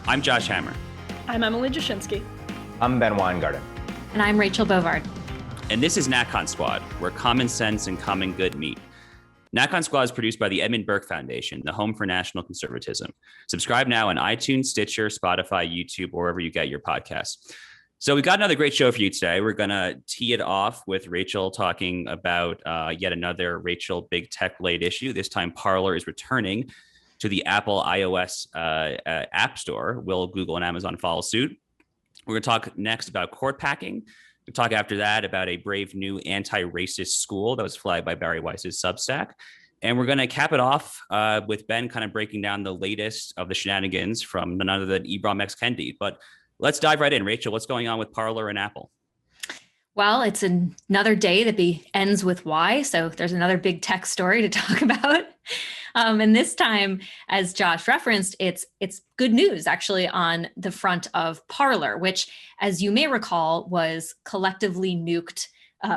I'm Josh Hammer. I'm Emily Jashinsky. I'm Ben Weingarten. And I'm Rachel Bovard. And this is NatCon Squad, where common sense and common good meet. NatCon Squad is produced by the Edmund Burke Foundation, the home for national conservatism. Subscribe now on iTunes, Stitcher, Spotify, YouTube, or wherever you get your podcasts. So we've got another great show for you today. We're going to tee it off with Rachel talking about yet another Rachel big tech-related issue. This time, Parler is returning to the Apple iOS App Store. Will Google and Amazon follow suit? We're going to talk next about court packing. We'll talk after that about a brave new anti-racist school that was flagged by Barry Weiss's Substack. And we're going to cap it off with Ben kind of breaking down the latest of the shenanigans from none other than Ibram X. Kendi. But let's dive right in. Rachel, what's going on with Parler and Apple? Well, it's another day that ends with Y, so there's another big tech story to talk about. And this time, as Josh referenced, it's good news actually on the front of Parler, which, as you may recall, was collectively nuked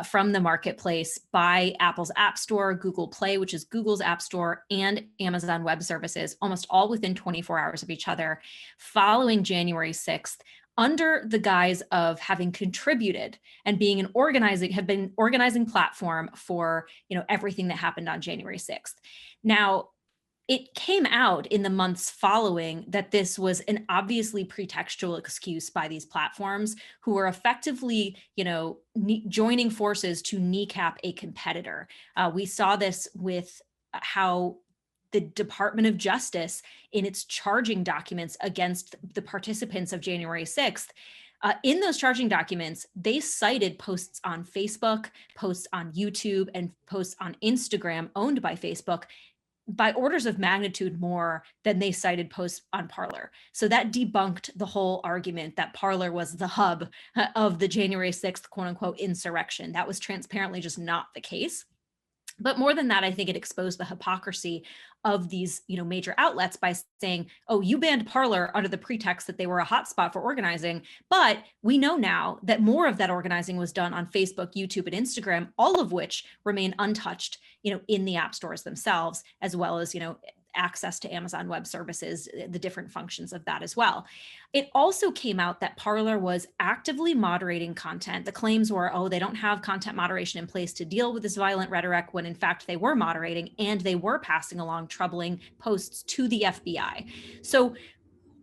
from the marketplace by Apple's App Store, Google Play, which is Google's App Store, and Amazon Web Services, almost all within 24 hours of each other, following January 6th. Under the guise of having contributed and being have been organizing platform for everything that happened on January 6th. Now, it came out in the months following that this was an obviously pretextual excuse by these platforms who were effectively, joining forces to kneecap a competitor. We saw this with how the Department of Justice, in its charging documents against the participants of January 6th, in those charging documents, they cited posts on Facebook, posts on YouTube, and posts on Instagram owned by Facebook by orders of magnitude more than they cited posts on Parler. So that debunked the whole argument that Parler was the hub of the January 6th, quote unquote, insurrection. That was transparently just not the case. But more than that, I think it exposed the hypocrisy of these, major outlets by saying, oh, you banned Parler under the pretext that they were a hotspot for organizing. But we know now that more of that organizing was done on Facebook, YouTube, and Instagram, all of which remain untouched, in the app stores themselves, as well as, access to Amazon Web Services, the different functions of that as well. It also came out that Parler was actively moderating content. The claims were, oh, they don't have content moderation in place to deal with this violent rhetoric, when in fact they were moderating and they were passing along troubling posts to the FBI. So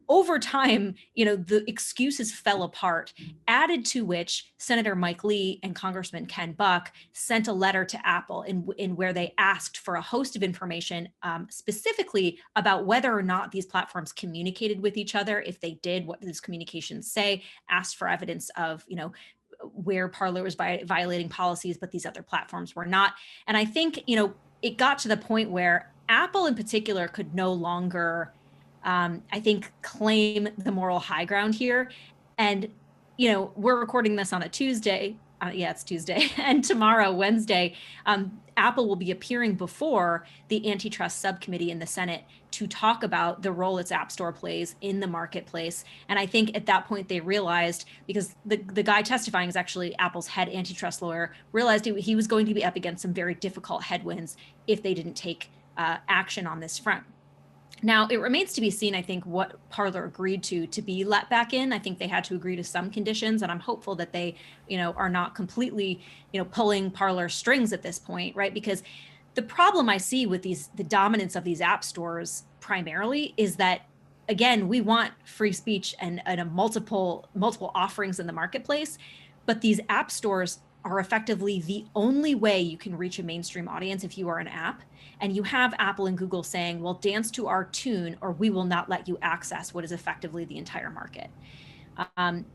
over time, the excuses fell apart, added to which Senator Mike Lee and Congressman Ken Buck sent a letter to Apple in where they asked for a host of information, specifically about whether or not these platforms communicated with each other. If they did, what did these communications say? Asked for evidence of, where Parler was violating policies, but these other platforms were not. And I think, it got to the point where Apple in particular could no longer claim the moral high ground here. And, we're recording this on a Tuesday. It's Tuesday. And tomorrow, Wednesday, Apple will be appearing before the antitrust subcommittee in the Senate to talk about the role its App Store plays in the marketplace. And I think at that point they realized, because the guy testifying is actually Apple's head antitrust lawyer, realized he was going to be up against some very difficult headwinds if they didn't take action on this front. Now, it remains to be seen, I think, what Parler agreed to be let back in. I think they had to agree to some conditions, and I'm hopeful that they, are not completely, pulling Parler strings at this point, right? Because the problem I see with the dominance of these app stores primarily is that, again, we want free speech and a multiple offerings in the marketplace, but these app stores are effectively the only way you can reach a mainstream audience if you are an app. And you have Apple and Google saying, well, dance to our tune or we will not let you access what is effectively the entire market.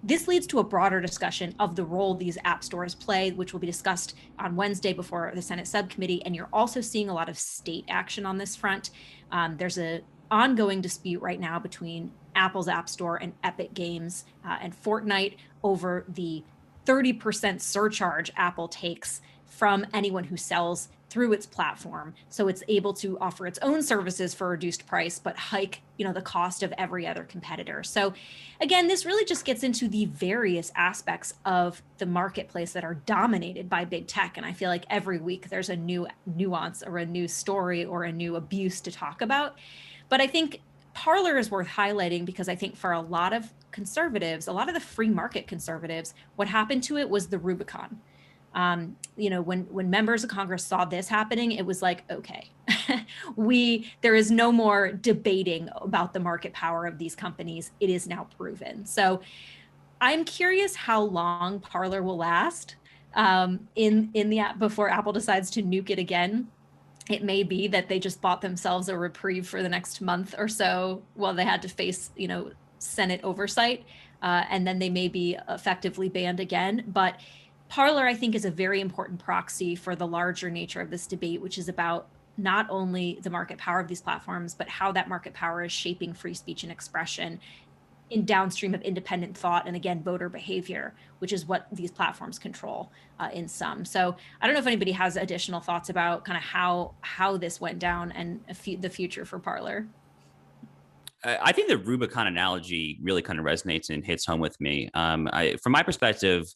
This leads to a broader discussion of the role these app stores play, which will be discussed on Wednesday before the Senate subcommittee. And you're also seeing a lot of state action on this front. There's an ongoing dispute right now between Apple's App Store and Epic Games and Fortnite over the 30% surcharge Apple takes from anyone who sells through its platform. So it's able to offer its own services for a reduced price, but hike, the cost of every other competitor. So again, this really just gets into the various aspects of the marketplace that are dominated by big tech. And I feel like every week there's a new nuance or a new story or a new abuse to talk about. But I think Parler is worth highlighting because I think for a lot of conservatives, a lot of the free market conservatives, what happened to it was the Rubicon. When members of Congress saw this happening, it was like, okay, there is no more debating about the market power of these companies. It is now proven. So I'm curious how long Parler will last in the app before Apple decides to nuke it again. It may be that they just bought themselves a reprieve for the next month or so while they had to face, Senate oversight, and then they may be effectively banned again. But Parler, I think, is a very important proxy for the larger nature of this debate, which is about not only the market power of these platforms, but how that market power is shaping free speech and expression in downstream of independent thought and, again, voter behavior, which is what these platforms control in some. So I don't know if anybody has additional thoughts about kind of how this went down and the future for Parler. I think the Rubicon analogy really kind of resonates and hits home with me. From my perspective,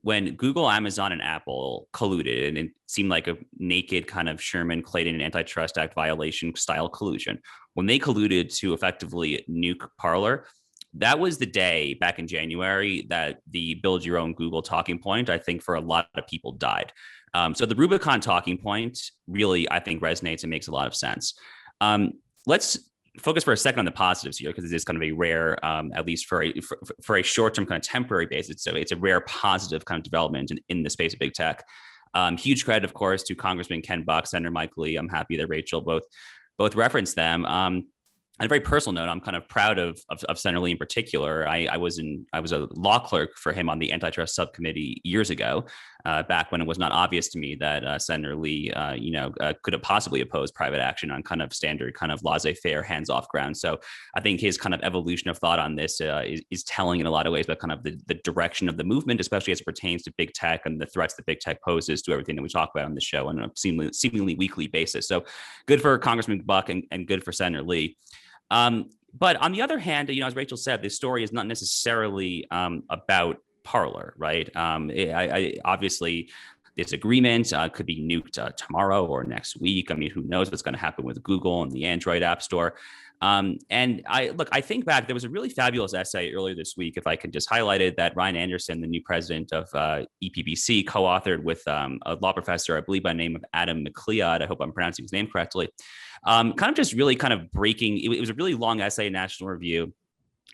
when Google, Amazon, and Apple colluded, and it seemed like a naked kind of Sherman-Clayton Antitrust Act violation style collusion, when they colluded to effectively nuke Parler, that was the day back in January that the build your own Google talking point, I think, for a lot of people died. So the Rubicon talking point really, I think, resonates and makes a lot of sense. Let's focus for a second on the positives here, because it is kind of a rare, at least for a short-term kind of temporary basis. So it's a rare positive kind of development in the space of big tech. Huge credit, of course, to Congressman Ken Buck, Senator Mike Lee. I'm happy that Rachel both referenced them. On a very personal note, I'm kind of proud of Senator Lee in particular. I was a law clerk for him on the antitrust subcommittee years ago, back when it was not obvious to me that Senator Lee, could have possibly opposed private action on kind of standard kind of laissez-faire, hands-off ground. So I think his kind of evolution of thought on this is telling in a lot of ways about kind of the direction of the movement, especially as it pertains to big tech and the threats that big tech poses to everything that we talk about on the show on a seemingly weekly basis. So good for Congressman Buck and good for Senator Lee. But on the other hand, as Rachel said, this story is not necessarily about Parler, right? Obviously, this agreement could be nuked tomorrow or next week. I mean, who knows what's going to happen with Google and the Android App Store. And I think back, there was a really fabulous essay earlier this week, if I could just highlight it, that Ryan Anderson, the new president of EPBC, co-authored with a law professor, I believe by the name of Adam McLeod. I hope I'm pronouncing his name correctly. Kind of just really kind of breaking. It was a really long essay in National Review,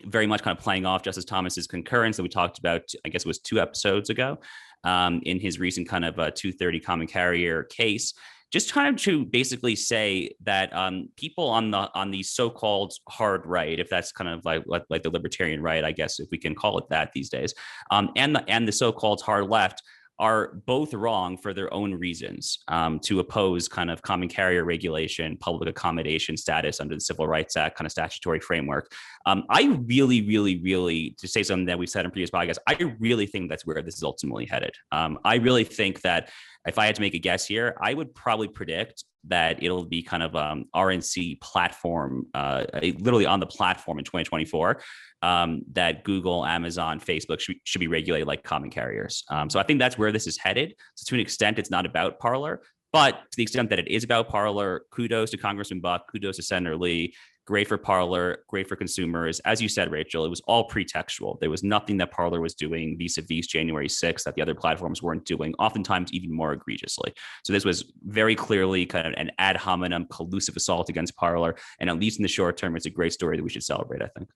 very much kind of playing off Justice Thomas's concurrence that we talked about, I guess it was 2 episodes ago, in his recent kind of 230 common carrier case. Just trying to basically say that people on the so-called hard right, if that's kind of like the libertarian right, I guess, if we can call it that these days, and the so-called hard left, are both wrong for their own reasons to oppose kind of common carrier regulation, public accommodation status under the Civil Rights Act kind of statutory framework. I really, really, really, to say something that we've said in previous podcasts, I really think that's where this is ultimately headed. I really think that if I had to make a guess here, I would probably predict that it'll be kind of RNC platform, literally on the platform in 2024, that Google, Amazon, Facebook should be regulated like common carriers. So I think that's where this is headed. So to an extent, it's not about Parler, but to the extent that it is about Parler, kudos to Congressman Buck, kudos to Senator Lee. Great for Parler, great for consumers. As you said, Rachel, it was all pretextual. There was nothing that Parler was doing vis-a-vis January 6th that the other platforms weren't doing, oftentimes even more egregiously. So this was very clearly kind of an ad hominem collusive assault against Parler. And at least in the short term, it's a great story that we should celebrate, I think.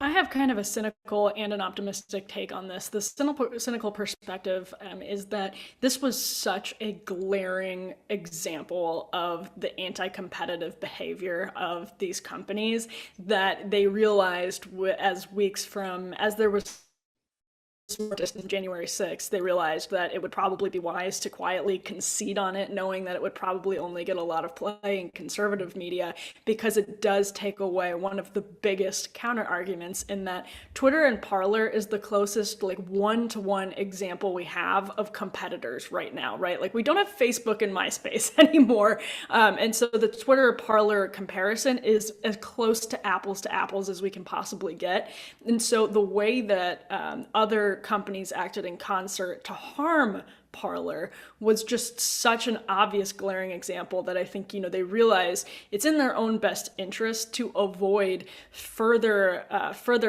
I have kind of a cynical and an optimistic take on this. The cynical perspective is that this was such a glaring example of the anti-competitive behavior of these companies that they realized as there was distant January 6th, they realized that it would probably be wise to quietly concede on it, knowing that it would probably only get a lot of play in conservative media, because it does take away one of the biggest counter arguments in that Twitter and Parler is the closest like one-to-one example we have of competitors right now, right? Like we don't have Facebook and MySpace anymore. And so the Twitter Parler comparison is as close to apples as we can possibly get. And so the way that other companies acted in concert to harm Parler was just such an obvious glaring example that I think, they realize it's in their own best interest to avoid further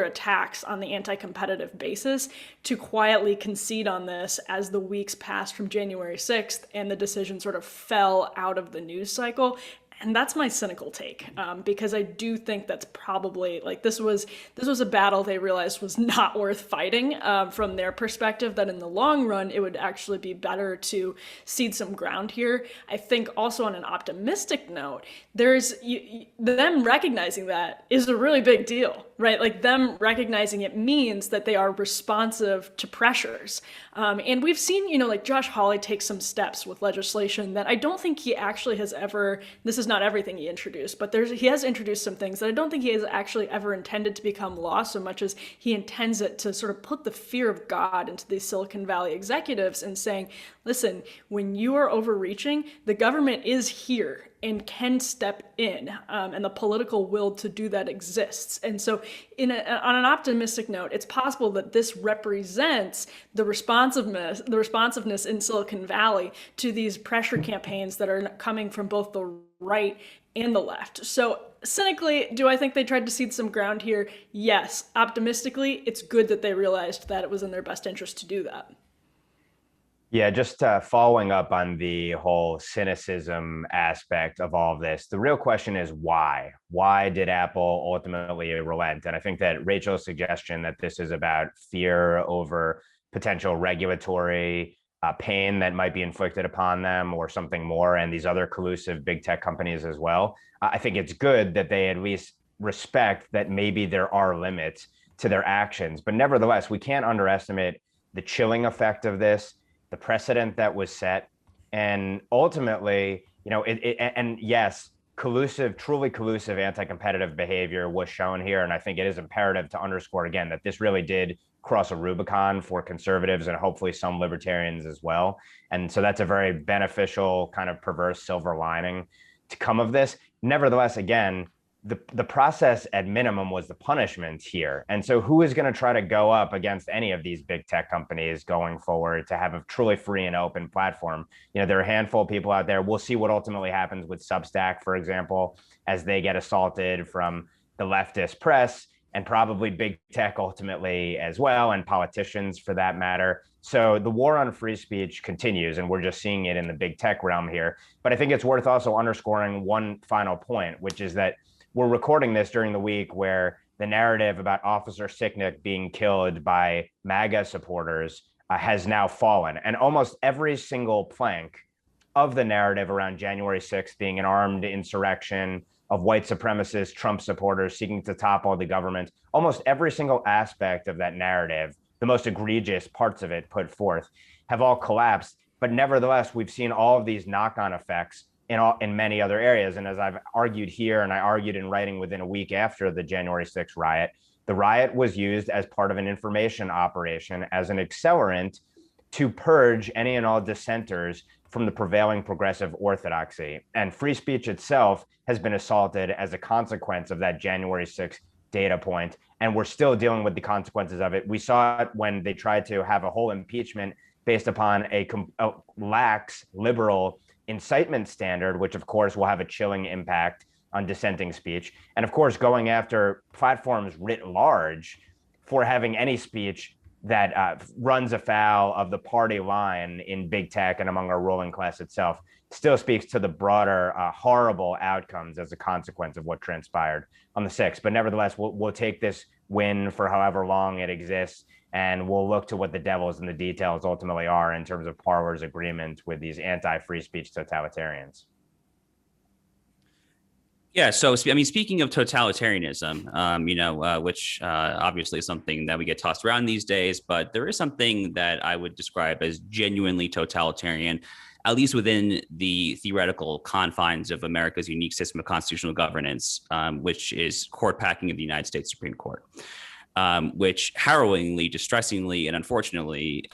attacks on the anti-competitive basis, to quietly concede on this as the weeks passed from January 6th and the decision sort of fell out of the news cycle. And that's my cynical take, because I do think that's probably, like, this was a battle they realized was not worth fighting from their perspective, that in the long run, it would actually be better to cede some ground here. I think also on an optimistic note, them recognizing that is a really big deal, right? Like, them recognizing it means that they are responsive to pressures. And we've seen, like Josh Hawley take some steps with legislation that I don't think he actually has ever, this is not everything he introduced, but he has introduced some things that I don't think he has actually ever intended to become law, so much as he intends it to sort of put the fear of God into these Silicon Valley executives and saying, listen, when you are overreaching, the government is here and can step in, and the political will to do that exists. And so on an optimistic note, it's possible that this represents the responsiveness in Silicon Valley to these pressure campaigns that are coming from both the right and the left. So cynically, do I think they tried to cede some ground here? Yes. Optimistically, it's good that they realized that it was in their best interest to do that. Yeah, just following up on the whole cynicism aspect of all of this, the real question is why? Why did Apple ultimately relent? And I think that Rachel's suggestion that this is about fear over potential regulatory pain that might be inflicted upon them or something more, and these other collusive big tech companies as well, I think it's good that they at least respect that maybe there are limits to their actions. But nevertheless, we can't underestimate the chilling effect of this, the precedent that was set, and ultimately, and yes, truly collusive anti-competitive behavior was shown here. And I think it is imperative to underscore again that this really did cross a Rubicon for conservatives and hopefully some libertarians as well. And so that's a very beneficial kind of perverse silver lining to come of this. Nevertheless, again, the process at minimum was the punishment here. And so who is going to try to go up against any of these big tech companies going forward to have a truly free and open platform? There are a handful of people out there. We'll see what ultimately happens with Substack, for example, as they get assaulted from the leftist press and probably big tech ultimately as well, and politicians for that matter. So the war on free speech continues, and we're just seeing it in the big tech realm here. But I think it's worth also underscoring one final point, which is that we're recording this during the week where the narrative about Officer Sicknick being killed by MAGA supporters has now fallen. And almost every single plank of the narrative around January 6th being an armed insurrection of white supremacist Trump supporters seeking to topple the government, almost every single aspect of that narrative, the most egregious parts of it put forth, have all collapsed. But nevertheless, we've seen all of these knock-on effects in many other areas. And as I've argued here, and I argued in writing within a week after the January 6th riot, the riot was used as part of an information operation, as an accelerant to purge any and all dissenters from the prevailing progressive orthodoxy. And free speech itself has been assaulted as a consequence of that January 6th data point. And we're still dealing with the consequences of it. We saw it when they tried to have a whole impeachment based upon a lax liberal incitement standard, which of course will have a chilling impact on dissenting speech. And of course, going after platforms writ large for having any speech that runs afoul of the party line in big tech and among our ruling class itself still speaks to the broader horrible outcomes as a consequence of what transpired on the 6th. But nevertheless, we'll take this win for however long it exists, and we'll look to what the devils and the details ultimately are in terms of Parler's agreement with these anti-free speech totalitarians. Yeah. So, I mean, speaking of totalitarianism, which obviously is something that we get tossed around these days, but there is something that I would describe as genuinely totalitarian, at least within the theoretical confines of America's unique system of constitutional governance, which is court packing of the United States Supreme Court. Which harrowingly, distressingly, and unfortunately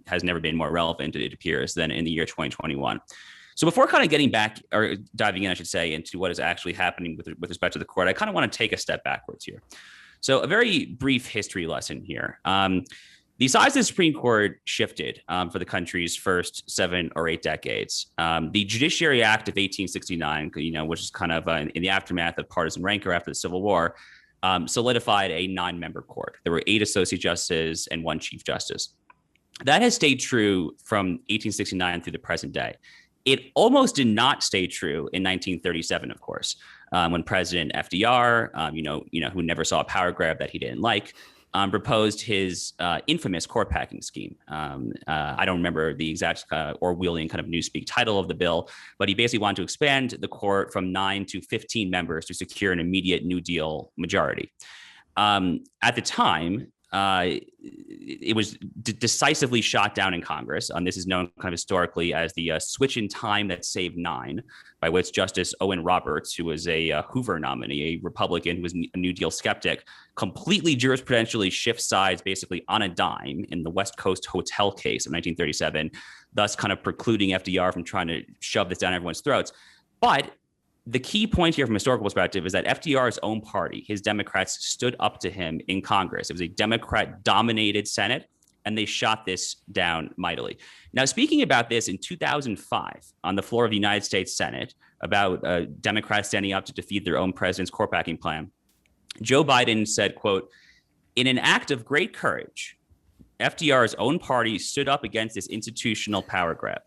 has never been more relevant, it appears, than in the year 2021. So before kind of getting back, or diving in, I should say, into what is actually happening with respect to the court, I kind of want to take a step backwards here. So a very brief history lesson here. The size of the Supreme Court shifted for the country's first 7 or 8 decades. The Judiciary Act of 1869, which is kind of in the aftermath of partisan rancor after the Civil War, solidified a 9-member court. There were 8 associate justices and 1 chief justice. That has stayed true from 1869 through the present day. It almost did not stay true in 1937, of course, when President FDR, who never saw a power grab that he didn't like, proposed his infamous court packing scheme. I don't remember the exact Orwellian kind of newspeak title of the bill, but he basically wanted to expand the court from 9 to 15 members to secure an immediate New Deal majority. At the time, it was decisively shot down in Congress. This is known kind of historically as the switch in time that saved 9, by which Justice Owen Roberts, who was a Hoover nominee, a Republican who was a New Deal skeptic, completely jurisprudentially shifts sides basically on a dime in the West Coast Hotel case of 1937, thus kind of precluding FDR from trying to shove this down everyone's throats. But the key point here from a historical perspective is that FDR's own party, his Democrats, stood up to him in Congress. It was a Democrat-dominated Senate, and they shot this down mightily. Now, speaking about this in 2005 on the floor of the United States Senate about Democrats standing up to defeat their own president's court packing plan, Joe Biden said, quote, "In an act of great courage, FDR's own party stood up against this institutional power grab.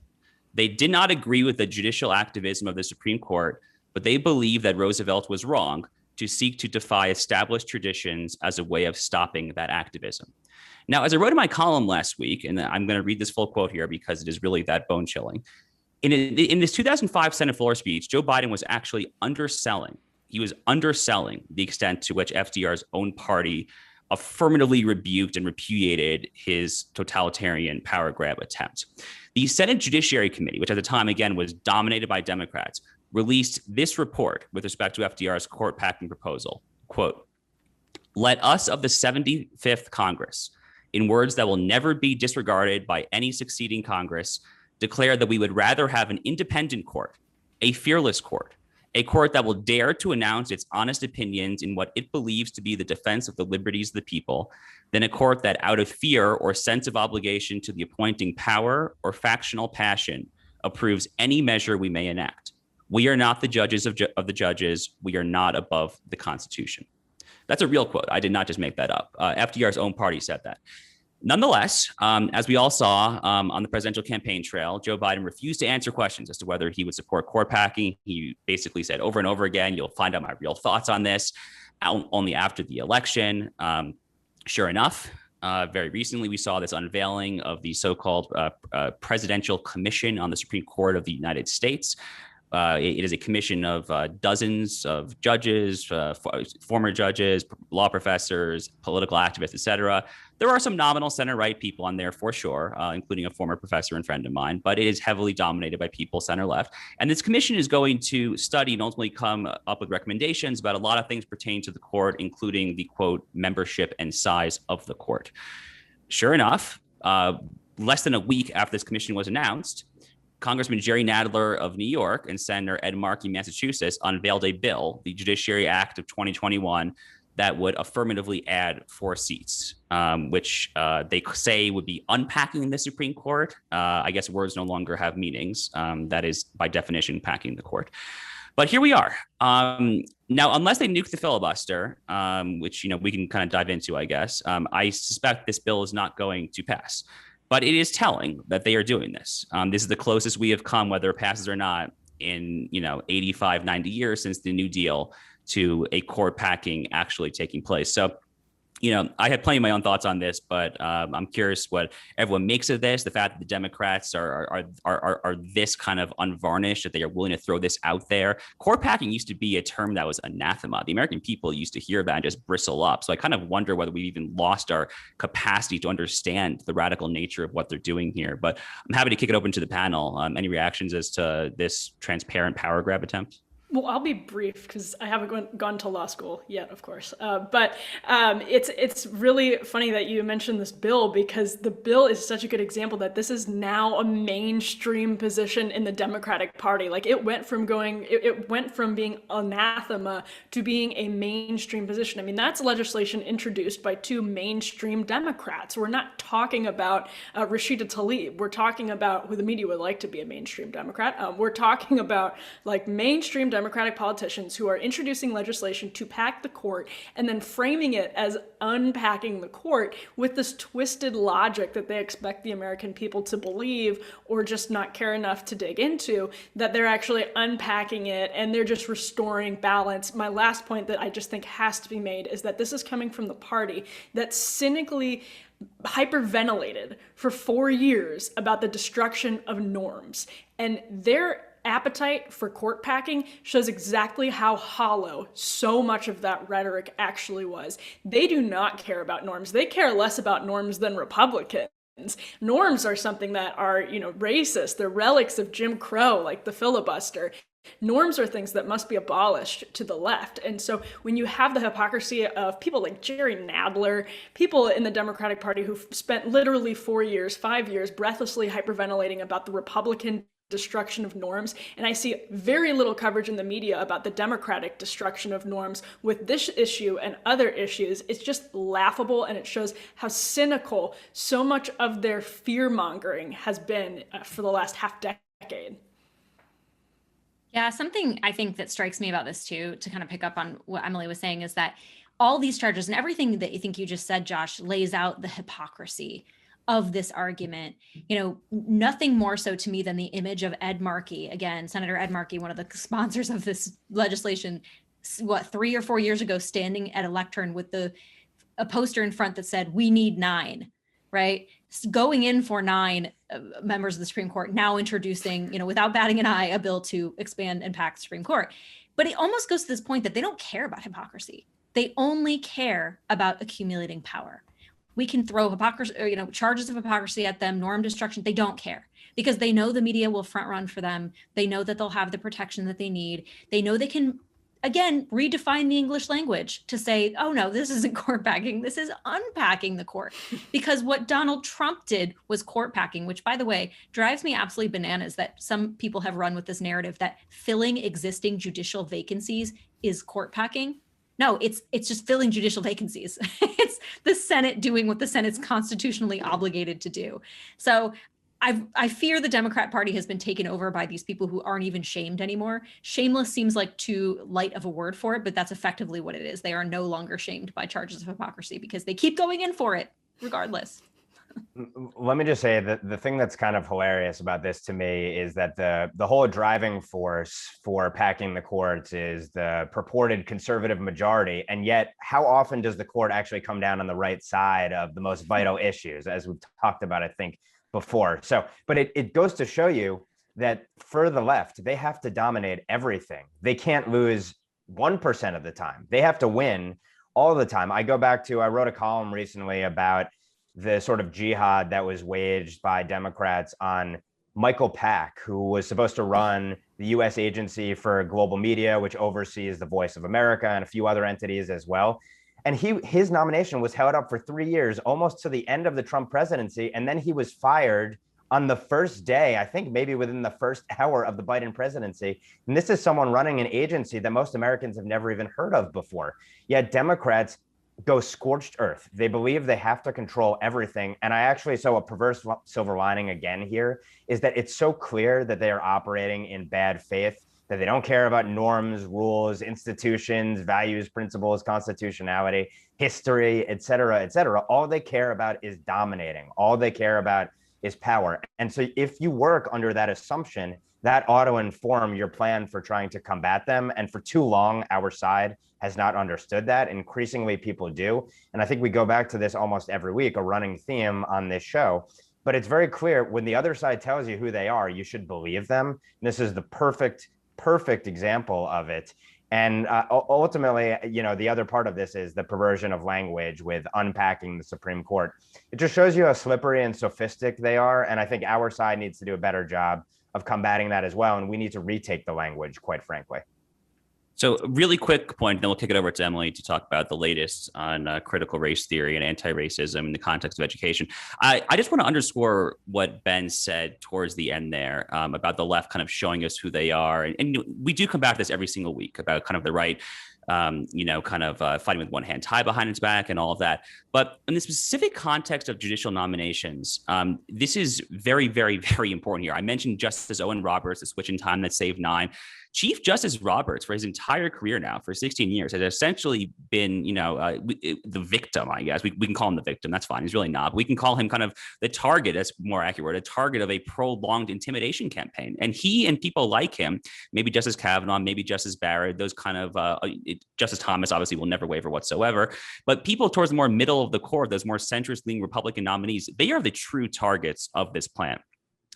They did not agree with the judicial activism of the Supreme Court, but they believe that Roosevelt was wrong to seek to defy established traditions as a way of stopping that activism." Now, as I wrote in my column last week, and I'm going to read this full quote here because it is really that bone chilling. In this 2005 Senate floor speech, Joe Biden was actually underselling. He was underselling the extent to which FDR's own party affirmatively rebuked and repudiated his totalitarian power grab attempt. The Senate Judiciary Committee, which at the time, again, was dominated by Democrats, released this report with respect to FDR's court packing proposal. Quote, "Let us of the 75th Congress, in words that will never be disregarded by any succeeding Congress, declare that we would rather have an independent court, a fearless court, a court that will dare to announce its honest opinions in what it believes to be the defense of the liberties of the people, than a court that out of fear or sense of obligation to the appointing power or factional passion approves any measure we may enact. We are not the judges of the judges. We are not above the Constitution." That's a real quote. I did not just make that up. FDR's own party said that. Nonetheless, as we all saw on the presidential campaign trail, Joe Biden refused to answer questions as to whether he would support court packing. He basically said over and over again, "You'll find out my real thoughts on this only after the election." Sure enough, very recently, we saw this unveiling of the so-called Presidential Commission on the Supreme Court of the United States. It is a commission of dozens of judges, former judges, law professors, political activists, et cetera. There are some nominal center-right people on there for sure, including a former professor and friend of mine, but it is heavily dominated by people center-left. And this commission is going to study and ultimately come up with recommendations about a lot of things pertaining to the court, including the, quote, membership and size of the court. Sure enough, less than a week after this commission was announced, Congressman Jerry Nadler of New York and Senator Ed Markey, Massachusetts, unveiled a bill, the Judiciary Act of 2021, that would affirmatively add 4 seats, which they say would be unpacking the Supreme Court. I guess words no longer have meanings. That is, by definition, packing the court. But here we are. Now, unless they nuke the filibuster, which we can kind of dive into, I guess, I suspect this bill is not going to pass. But it is telling that they are doing this. This is the closest we have come, whether it passes or not, in 85, 90 years since the New Deal, to a court packing actually taking place. So, I have plenty of my own thoughts on this, but I'm curious what everyone makes of this. The fact that the Democrats are this kind of unvarnished, that they are willing to throw this out there. Court packing used to be a term that was anathema. The American people used to hear that and just bristle up. So I kind of wonder whether we've even lost our capacity to understand the radical nature of what they're doing here. But I'm happy to kick it open to the panel. Any reactions as to this transparent power grab attempt? Well, I'll be brief because I haven't gone to law school yet, of course. But it's really funny that you mentioned this bill, because the bill is such a good example that this is now a mainstream position in the Democratic Party. Like it went from being anathema to being a mainstream position. I mean, that's legislation introduced by two mainstream Democrats. We're not talking about Rashida Tlaib. We're talking about who the media would like to be a mainstream Democrat. We're talking about like mainstream Democratic politicians who are introducing legislation to pack the court and then framing it as unpacking the court with this twisted logic that they expect the American people to believe or just not care enough to dig into, that they're actually unpacking it and they're just restoring balance. My last point that I just think has to be made is that this is coming from the party that cynically hyperventilated for 4 years about the destruction of norms, and their appetite for court packing shows exactly how hollow so much of that rhetoric actually was. They do not care about norms. They care less about norms than Republicans. Norms are something that are, racist. They're relics of Jim Crow, like the filibuster. Norms are things that must be abolished to the left. And so when you have the hypocrisy of people like Jerry Nadler, people in the Democratic Party who've spent literally 5 years, breathlessly hyperventilating about the Republican destruction of norms, and I see very little coverage in the media about the Democratic destruction of norms with this issue and other issues, it's just laughable, and it shows how cynical so much of their fear-mongering has been for the last half decade. Yeah, something I think that strikes me about this too, to kind of pick up on what Emily was saying, is that all these charges and everything that you think you just said, Josh, lays out the hypocrisy of this argument. Nothing more so to me than the image of Ed Markey, again, Senator Ed Markey, one of the sponsors of this legislation, 3 or 4 years ago, standing at a lectern with a poster in front that said, "We need 9," right? Going in for 9 members of the Supreme Court, now introducing, without batting an eye, a bill to expand and pack the Supreme Court. But it almost goes to this point that they don't care about hypocrisy. They only care about accumulating power. We can throw hypocrisy, or, charges of hypocrisy at them, norm destruction. They don't care because they know the media will front run for them. They know that they'll have the protection that they need. They know they can, again, redefine the English language to say, oh no, this isn't court packing. This is unpacking the court. Because what Donald Trump did was court packing, which, by the way, drives me absolutely bananas that some people have run with this narrative that filling existing judicial vacancies is court packing. No, it's just filling judicial vacancies. It's the Senate doing what the Senate's constitutionally obligated to do. So I fear the Democrat Party has been taken over by these people who aren't even shamed anymore. Shameless seems like too light of a word for it, but that's effectively what it is. They are no longer shamed by charges of hypocrisy because they keep going in for it regardless. Let me just say that the thing that's kind of hilarious about this to me is that the whole driving force for packing the courts is the purported conservative majority. And yet, how often does the court actually come down on the right side of the most vital issues, as we've talked about, I think, before? So, but it goes to show you that for the left, they have to dominate everything. They can't lose 1% of the time. They have to win all the time. I wrote a column recently about the sort of jihad that was waged by Democrats on Michael Pack, who was supposed to run the U.S. Agency for Global Media, which oversees the Voice of America and a few other entities as well. And his nomination was held up for 3 years, almost to the end of the Trump presidency. And then he was fired on the first day, I think maybe within the first hour of the Biden presidency. And this is someone running an agency that most Americans have never even heard of before. Yet Democrats go scorched earth. They believe they have to control everything. And I actually saw a perverse silver lining again here is that it's so clear that they are operating in bad faith, that they don't care about norms, rules, institutions, values, principles, constitutionality, history, et cetera, et cetera. All they care about is dominating. All they care about is power. And so if you work under that assumption, that ought to inform your plan for trying to combat them. And for too long, our side has not understood that. Increasingly, people do. And I think we go back to this almost every week, a running theme on this show. But it's very clear when the other side tells you who they are, you should believe them. And this is the perfect example of it. And ultimately, the other part of this is the perversion of language with unpacking the Supreme Court. It just shows you how slippery and sophistic they are. And I think our side needs to do a better job of combating that as well. And we need to retake the language, quite frankly. So really quick point, then we'll kick it over to Emily to talk about the latest on critical race theory and anti-racism in the context of education. I just want to underscore what Ben said towards the end there about the left kind of showing us who they are. And we do come back to this every single week about kind of the right fighting with one hand tied behind its back and all of that. But in the specific context of judicial nominations, this is very, very, very important here. I mentioned Justice Owen Roberts, the switch in time that saved 9. Chief Justice Roberts, for his entire career now, for 16 years, has essentially been, the victim, I guess. We can call him the victim. That's fine. He's really not. But we can call him kind of the target, that's more accurate, a target of a prolonged intimidation campaign. And he and people like him, maybe Justice Kavanaugh, maybe Justice Barrett, those kind of, Justice Thomas obviously will never waver whatsoever. But people towards the more middle of the court, those more centrist-leaning Republican nominees, they are the true targets of this plan.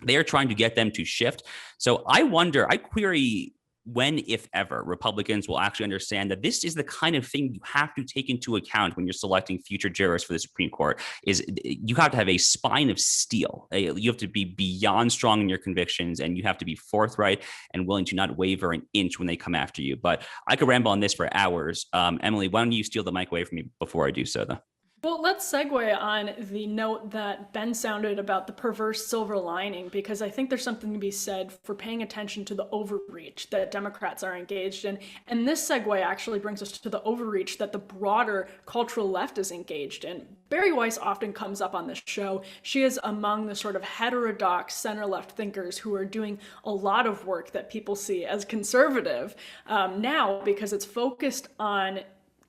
They are trying to get them to shift. So I query when, if ever, Republicans will actually understand that this is the kind of thing you have to take into account when you're selecting future jurors for the Supreme Court. Is you have to have a spine of steel. You have to be beyond strong in your convictions, and you have to be forthright and willing to not waver an inch when they come after you. But I could ramble on this for hours. Emily, why don't you steal the mic away from me before I do so, though? Well, let's segue on the note that Ben sounded about the perverse silver lining, because I think there's something to be said for paying attention to the overreach that Democrats are engaged in. And this segue actually brings us to the overreach that the broader cultural left is engaged in. Bari Weiss often comes up on this show. She is among the sort of heterodox center-left thinkers who are doing a lot of work that people see as conservative now, because it's focused on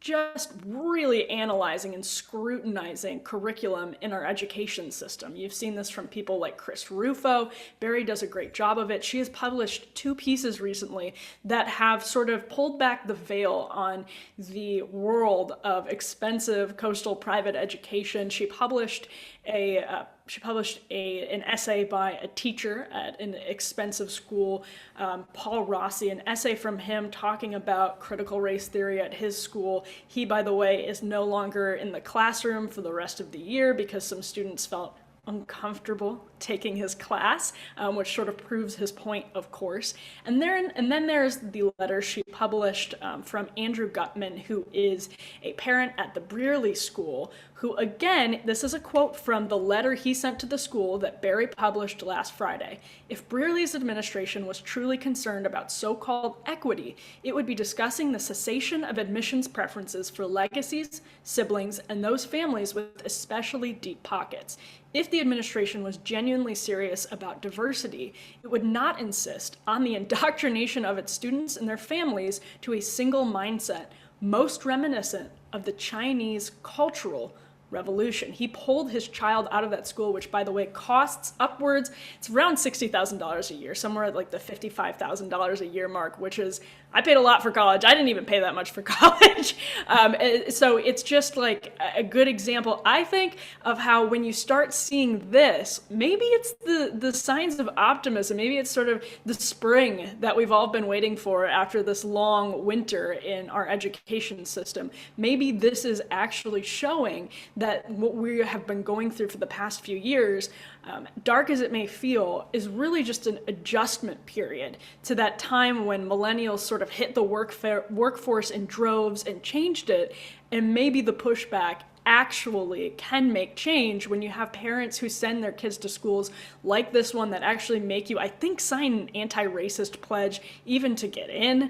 just really analyzing and scrutinizing curriculum in our education system. You've seen this from people like Chris Rufo. Bari does a great job of it. She has published 2 pieces recently that have sort of pulled back the veil on the world of expensive coastal private education. She published an essay by a teacher at an expensive school, Paul Rossi, an essay from him talking about critical race theory at his school. He, by the way, is no longer in the classroom for the rest of the year because some students felt uncomfortable taking his class, which sort of proves his point, of course. And then there's the letter she published from Andrew Gutman, who is a parent at the Brearley School, who, again, this is a quote from the letter he sent to the school that Bari published last Friday. If Brearley's administration was truly concerned about so-called equity, it would be discussing the cessation of admissions preferences for legacies, siblings, and those families with especially deep pockets. If the administration was genuinely serious about diversity, it would not insist on the indoctrination of its students and their families to a single mindset, most reminiscent of the Chinese Cultural Revolution. He pulled his child out of that school, which, by the way, costs upwards, it's around $60,000 a year, somewhere at like the $55,000 a year mark, which is, I paid a lot for college. I didn't even pay that much for college. So it's just like a good example, I think, of how when you start seeing this, maybe it's the signs of optimism. Maybe it's sort of the spring that we've all been waiting for after this long winter in our education system. Maybe this is actually showing that what we have been going through for the past few years, dark as it may feel, is really just an adjustment period to that time when millennials sort of hit the workforce in droves and changed it. And maybe the pushback actually can make change when you have parents who send their kids to schools like this one that actually make you, I think, sign an anti-racist pledge even to get in.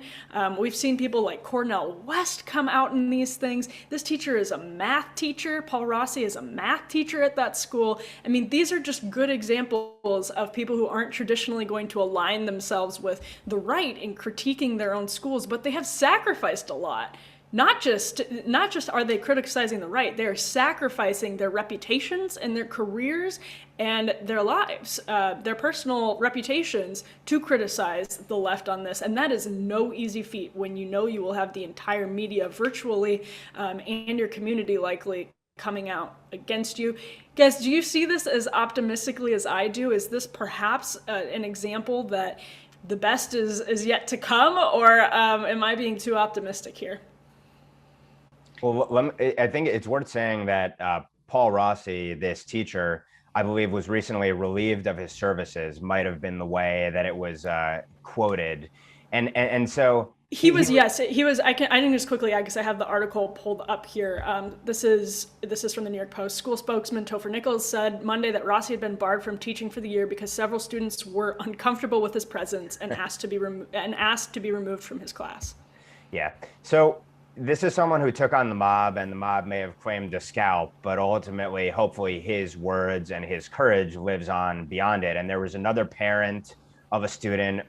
We've seen people like Cornel West come out in these things. This teacher is a math teacher. Paul Rossi is a math teacher at that school. I mean, these are just good examples of people who aren't traditionally going to align themselves with the right in critiquing their own schools, but they have sacrificed a lot. Not just are they criticizing the right, they're sacrificing their reputations and their careers and their lives, their personal reputations, to criticize the left on this. And that is no easy feat when you know you will have the entire media virtually and your community likely coming out against you. Guys, do you see this as optimistically as I do? Is this perhaps an example that the best is yet to come, or am I being too optimistic here? Well, I think it's worth saying that Paul Rossi, this teacher, I believe was recently relieved of his services, might have been the way that it was quoted. And so He was, yes, he was. I can just quickly, I guess I have the article pulled up here. This is from the New York Post. School spokesman Topher Nichols said Monday that Rossi had been barred from teaching for the year because several students were uncomfortable with his presence and asked to be removed from his class. Yeah. So this is someone who took on the mob, and the mob may have claimed a scalp, but ultimately, hopefully, his words and his courage lives on beyond it. And there was another parent of a student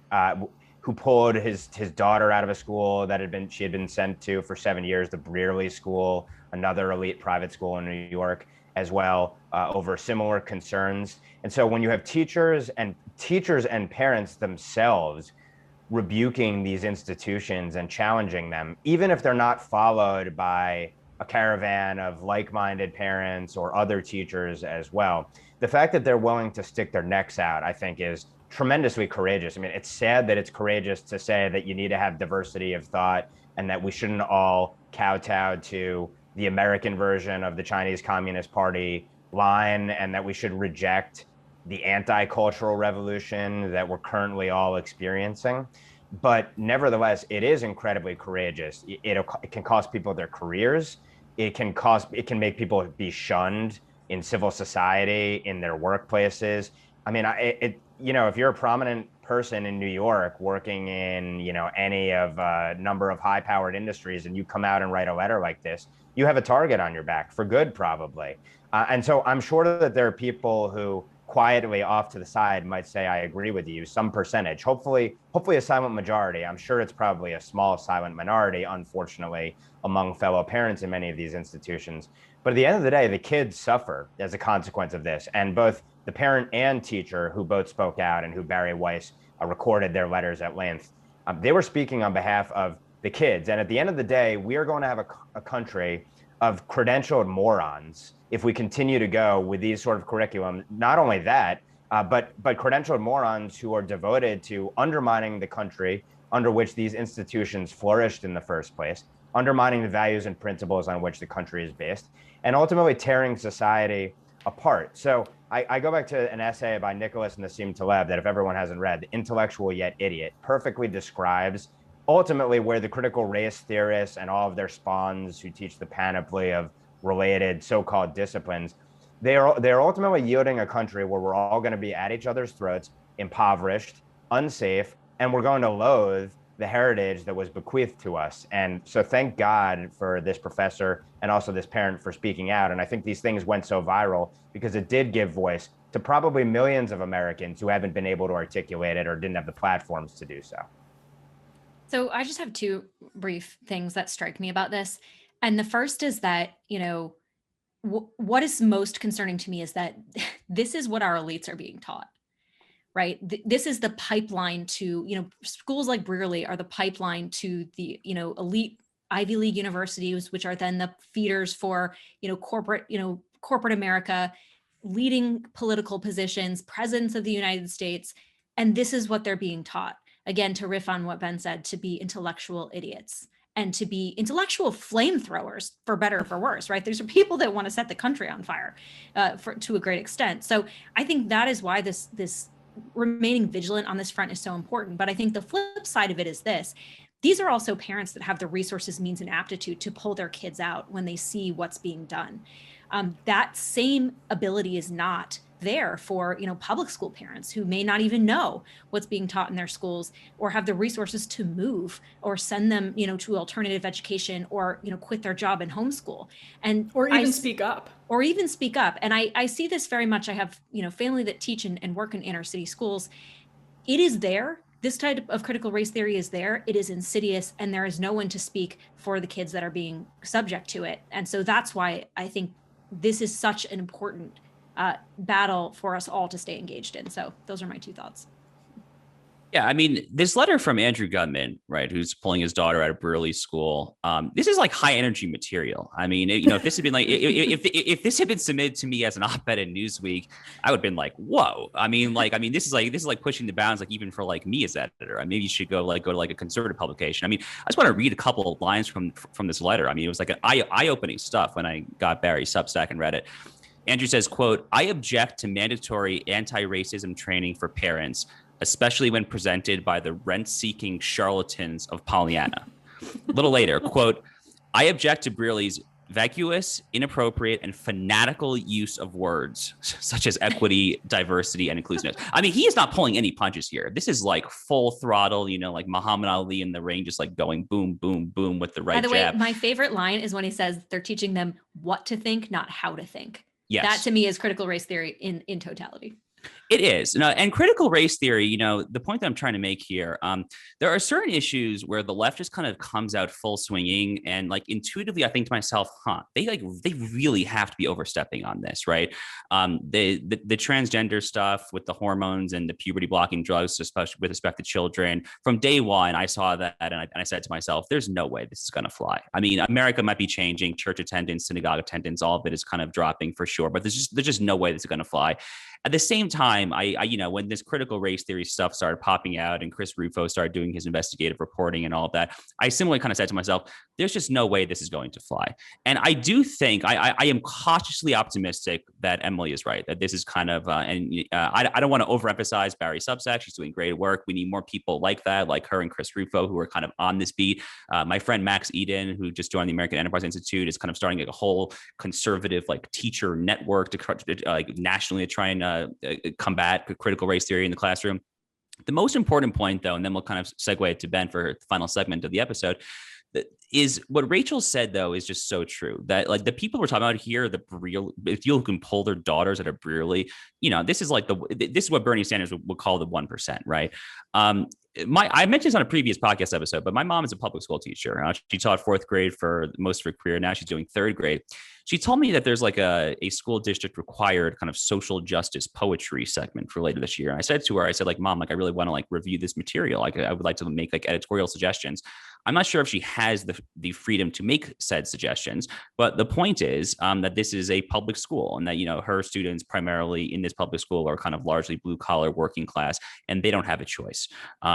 who pulled his daughter out of a school that she had been sent to for 7 years, the Brearley School, another elite private school in New York as well, over similar concerns. And so when you have teachers and parents themselves rebuking these institutions and challenging them, even if they're not followed by a caravan of like-minded parents or other teachers as well, the fact that they're willing to stick their necks out, I think, is tremendously courageous. I mean, it's sad that it's courageous to say that you need to have diversity of thought and that we shouldn't all kowtow to the American version of the Chinese Communist Party line, and that we should reject the anti-cultural revolution that we're currently all experiencing. But nevertheless, it is incredibly courageous. It can cost people their careers. It can make people be shunned in civil society, in their workplaces. I mean, if you're a prominent person in New York working in, any of a number of high-powered industries, and you come out and write a letter like this, you have a target on your back, for good, probably. And so I'm sure that there are people who quietly off to the side might say, I agree with you, some percentage, hopefully a silent majority. I'm sure it's probably a small silent minority, unfortunately, among fellow parents in many of these institutions. But at the end of the day, the kids suffer as a consequence of this. And both the parent and teacher, who both spoke out and who Barry Weiss recorded their letters at length, they were speaking on behalf of the kids. And at the end of the day, we are going to have a country of credentialed morons if we continue to go with these sort of curriculum. Not only that, but credentialed morons who are devoted to undermining the country under which these institutions flourished in the first place, undermining the values and principles on which the country is based, and ultimately tearing society apart. So I go back to an essay by Nicholas Nassim Taleb that, if everyone hasn't read, The Intellectual Yet Idiot, perfectly describes ultimately where the critical race theorists and all of their spawns who teach the panoply of related so-called disciplines, they're ultimately yielding a country where we're all going to be at each other's throats, impoverished, unsafe, and we're going to loathe the heritage that was bequeathed to us. And so thank God for this professor and also this parent for speaking out. And I think these things went so viral because it did give voice to probably millions of Americans who haven't been able to articulate it or didn't have the platforms to do so. So I just have two brief things that strike me about this. And the first is that, what is most concerning to me is that this is what our elites are being taught, right? This is the pipeline to, schools like Brearley are the pipeline to the, elite Ivy League universities, which are then the feeders for, corporate America, leading political positions, presidents of the United States. And this is what they're being taught. Again, to riff on what Ben said, to be intellectual idiots and to be intellectual flamethrowers, for better or for worse, right? There's people that want to set the country on fire to a great extent. So I think that is why this remaining vigilant on this front is so important. But I think the flip side of it is this. These are also parents that have the resources, means, and aptitude to pull their kids out when they see what's being done. That same ability is not there for public school parents who may not even know what's being taught in their schools or have the resources to move or send them to alternative education or quit their job and homeschool or even speak up. And I see this very much. I have family that teach and work in inner city schools. It is there. This type of critical race theory is there. It is insidious, and there is no one to speak for the kids that are being subject to it. And so that's why I think this is such an important battle for us all to stay engaged in. So those are my two thoughts. Yeah, I mean, this letter from Andrew Gutman, right, who's pulling his daughter out of Brearley School, this is like high energy material. I mean, if this had been like, if this had been submitted to me as an op-ed in Newsweek, I would have been like, whoa. This is like pushing the bounds, like even for like me as editor. Maybe you should go to like a conservative publication. I mean, I just want to read a couple of lines from this letter. I mean, it was like an eye-opening stuff when I got Barry's Substack and read it. Andrew says, quote, "I object to mandatory anti-racism training for parents. especially when presented by the rent-seeking charlatans of Pollyanna. A little later, quote, I object to Brearley's vacuous, inappropriate, and fanatical use of words such as equity, diversity, and inclusiveness. I mean, he is not pulling any punches here. This is like full throttle, like Muhammad Ali in the ring, just like going boom, boom, boom with the right jab. By the way, my favorite line is when he says they're teaching them what to think, not how to think. Yes. That to me is critical race theory in totality. It is. And critical race theory, the point that I'm trying to make here, there are certain issues where the left just kind of comes out full swinging. And like intuitively, I think to myself, they really have to be overstepping on this, right? The transgender stuff with the hormones and the puberty blocking drugs, especially with respect to children. From day one, I saw that and I said to myself, there's no way this is going to fly. I mean, America might be changing, church attendance, synagogue attendance, all of it is kind of dropping for sure, but there's just no way this is going to fly. At the same time, I when this critical race theory stuff started popping out and Chris Rufo started doing his investigative reporting and all of that, I similarly kind of said to myself, there's just no way this is going to fly. And I do think I am cautiously optimistic that Emily is right, that this is kind of, I don't want to overemphasize Barry Subsack. She's doing great work. We need more people like that, like her and Chris Rufo, who are kind of on this beat. My friend Max Eden, who just joined the American Enterprise Institute, is kind of starting like a whole conservative like teacher network to like nationally to try and combat critical race theory in the classroom. The most important point, though, and then we'll kind of segue it to Ben for the final segment of the episode, is what Rachel said, though, is just so true. That like the people we're talking about here, if you can pull their daughters at a Brearley, this is like this is what Bernie Sanders would call the 1%, right? I mentioned this on a previous podcast episode, but my mom is a public school teacher. She taught fourth grade for most of her career. Now she's doing third grade. She told me that there's like a school district required kind of social justice poetry segment for later this year. And I said to her, Mom, like, I really want to like review this material. Like, I would like to make like editorial suggestions. I'm not sure if she has the freedom to make said suggestions, but the point is that this is a public school and that, her students primarily in this public school are kind of largely blue collar working class and they don't have a choice.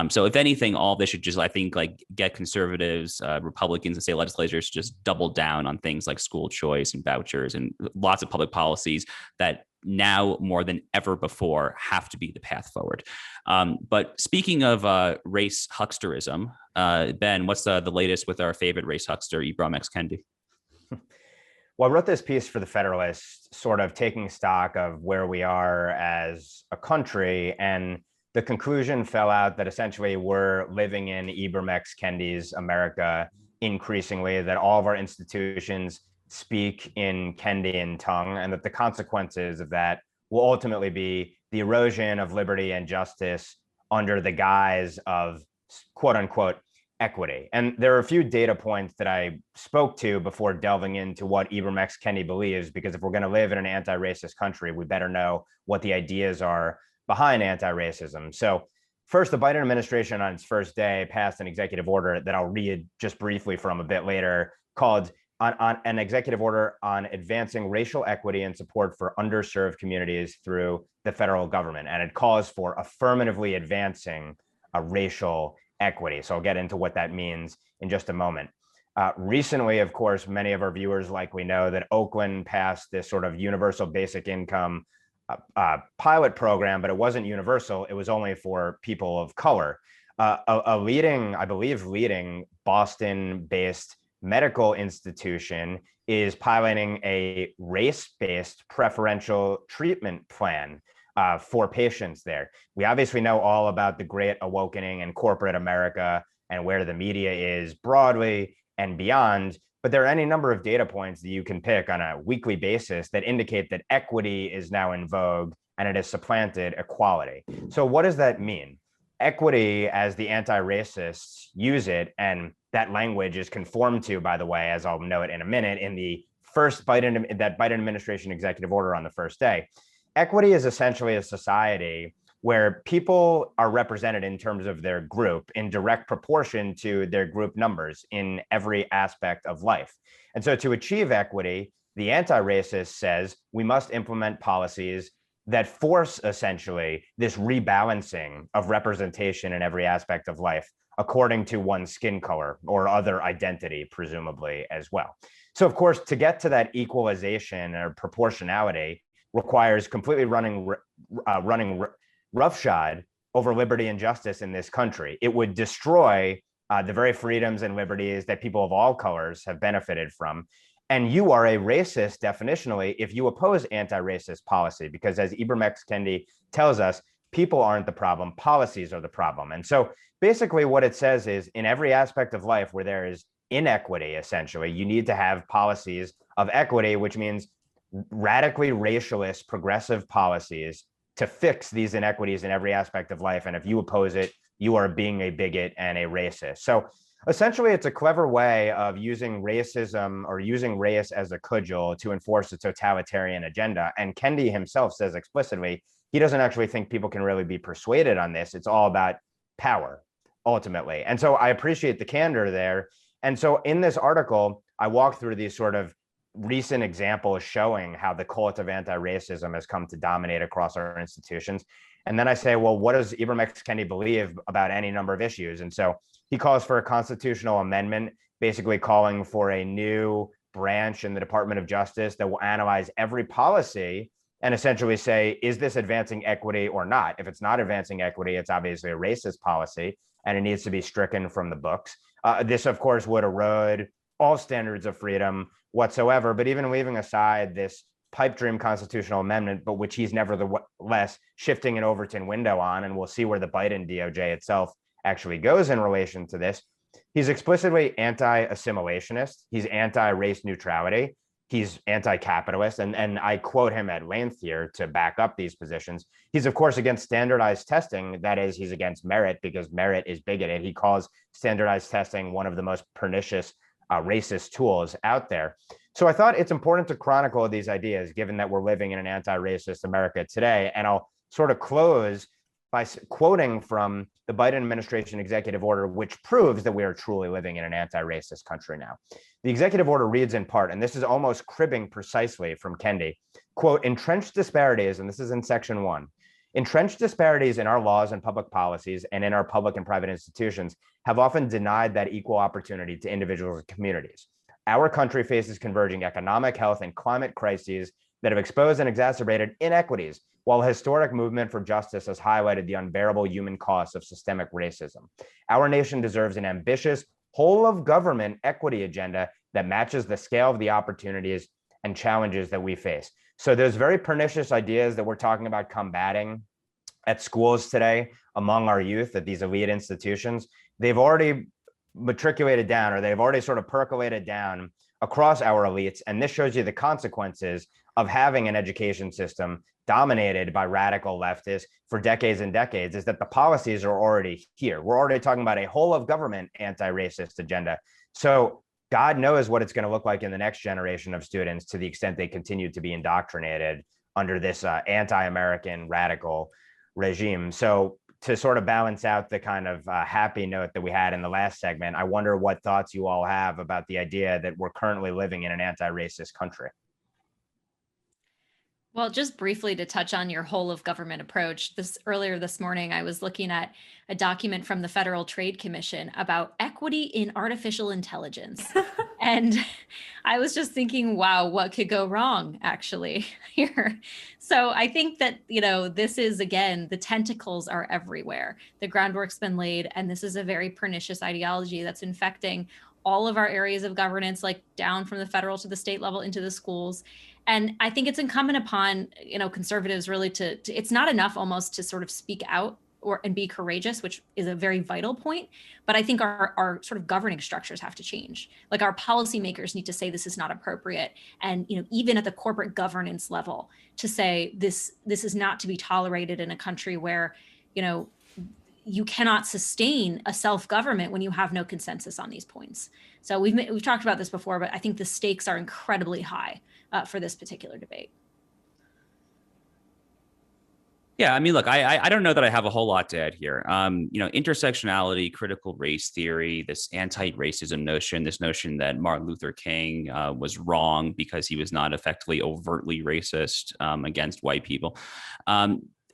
So if anything, all this should just, I think, like get conservatives, Republicans and state legislatures to just double down on things like school choice and vouchers and lots of public policies that now more than ever before have to be the path forward. But speaking of race hucksterism, Ben, what's the latest with our favorite race huckster, Ibram X. Kendi? Well, I wrote this piece for the Federalist, sort of taking stock of where we are as a country, and the conclusion fell out that essentially we're living in Ibram X. Kendi's America increasingly, that all of our institutions speak in Kendian tongue, and that the consequences of that will ultimately be the erosion of liberty and justice under the guise of quote unquote equity. And there are a few data points that I spoke to before delving into what Ibram X. Kendi believes, because if we're going to live in an anti-racist country, we better know what the ideas are behind anti-racism. So first, the Biden administration on its first day passed an executive order that I'll read just briefly from a bit later, called on an executive order on advancing racial equity and support for underserved communities through the federal government. And it calls for affirmatively advancing a racial equity. So I'll get into what that means in just a moment. Recently, of course, many of our viewers likely know that Oakland passed this sort of universal basic income pilot program, but it wasn't universal. It was only for people of color. A leading, I believe, Boston-based medical institution is piloting a race-based preferential treatment plan for patients there. We obviously know all about the Great Awakening in corporate America and where the media is broadly and beyond, but there are any number of data points that you can pick on a weekly basis that indicate that equity is now in vogue and it has supplanted equality. So what does that mean? Equity, as the anti-racists use it, and that language is conformed to, by the way, as I'll note in a minute, in the first Biden administration executive order on the first day. Equity is essentially a society where people are represented in terms of their group in direct proportion to their group numbers in every aspect of life. And so to achieve equity, the anti-racist says we must implement policies that force essentially this rebalancing of representation in every aspect of life according to one's skin color or other identity, presumably as well. So of course, to get to that equalization or proportionality requires completely running roughshod over liberty and justice in this country. It would destroy the very freedoms and liberties that people of all colors have benefited from. And you are a racist definitionally if you oppose anti-racist policy, because as Ibram X. Kendi tells us, people aren't the problem, policies are the problem. And so basically what it says is in every aspect of life where there is inequity, essentially, you need to have policies of equity, which means radically racialist, progressive policies to fix these inequities in every aspect of life. And if you oppose it, you are being a bigot and a racist. So essentially, it's a clever way of using racism or using race as a cudgel to enforce a totalitarian agenda. And Kendi himself says explicitly, he doesn't actually think people can really be persuaded on this. It's all about power, ultimately. And so I appreciate the candor there. And so in this article, I walk through these sort of recent examples showing how the cult of anti-racism has come to dominate across our institutions. And then I say, well, what does Ibram X. Kendi believe about any number of issues? And so he calls for a constitutional amendment, basically calling for a new branch in the Department of Justice that will analyze every policy and essentially say, is this advancing equity or not? If it's not advancing equity, it's obviously a racist policy and it needs to be stricken from the books. This, of course, would erode all standards of freedom whatsoever. But even leaving aside this pipe dream constitutional amendment, but which he's nevertheless shifting an Overton window on, and we'll see where the Biden DOJ itself actually goes in relation to this. He's explicitly anti-assimilationist. He's anti-race neutrality. He's anti-capitalist. And I quote him at length here to back up these positions. He's, of course, against standardized testing. That is, he's against merit because merit is bigoted. He calls standardized testing one of the most pernicious racist tools out there. So I thought it's important to chronicle these ideas, given that we're living in an anti-racist America today. And I'll sort of close by quoting from the Biden administration executive order, which proves that we are truly living in an anti-racist country now. The executive order reads in part, and this is almost cribbing precisely from Kendi, quote, entrenched disparities, and this is in section 1, entrenched disparities in our laws and public policies and in our public and private institutions have often denied that equal opportunity to individuals and communities. Our country faces converging economic, health, and climate crises that have exposed and exacerbated inequities, while a historic movement for justice has highlighted the unbearable human costs of systemic racism. Our nation deserves an ambitious, whole-of-government equity agenda that matches the scale of the opportunities and challenges that we face. So there's very pernicious ideas that we're talking about combating at schools today among our youth at these elite institutions. They've already matriculated down, or they've already sort of percolated down across our elites. And this shows you the consequences of having an education system dominated by radical leftists for decades and decades, is that the policies are already here. We're already talking about a whole of government anti-racist agenda. So God knows what it's going to look like in the next generation of students to the extent they continue to be indoctrinated under this anti-American radical regime. So to sort of balance out the kind of happy note that we had in the last segment, I wonder what thoughts you all have about the idea that we're currently living in an anti-racist country. Well, just briefly to touch on your whole of government approach, earlier this morning, I was looking at a document from the Federal Trade Commission about equity in artificial intelligence. And I was just thinking, wow, what could go wrong actually here? So I think that, this is, again, the tentacles are everywhere. The groundwork's been laid, and this is a very pernicious ideology that's infecting all of our areas of governance, like down from the federal to the state level into the schools. And I think it's incumbent upon, conservatives really to it's not enough almost to sort of speak out and be courageous, which is a very vital point. But I think our sort of governing structures have to change. Like our policymakers need to say this is not appropriate. And, even at the corporate governance level to say this is not to be tolerated in a country where, you cannot sustain a self-government when you have no consensus on these points. So we've talked about this before, but I think the stakes are incredibly high for this particular debate. Yeah, I mean, look, I don't know that I have a whole lot to add here. Intersectionality, critical race theory, this anti-racism notion, this notion that Martin Luther King was wrong because he was not effectively overtly racist against white people.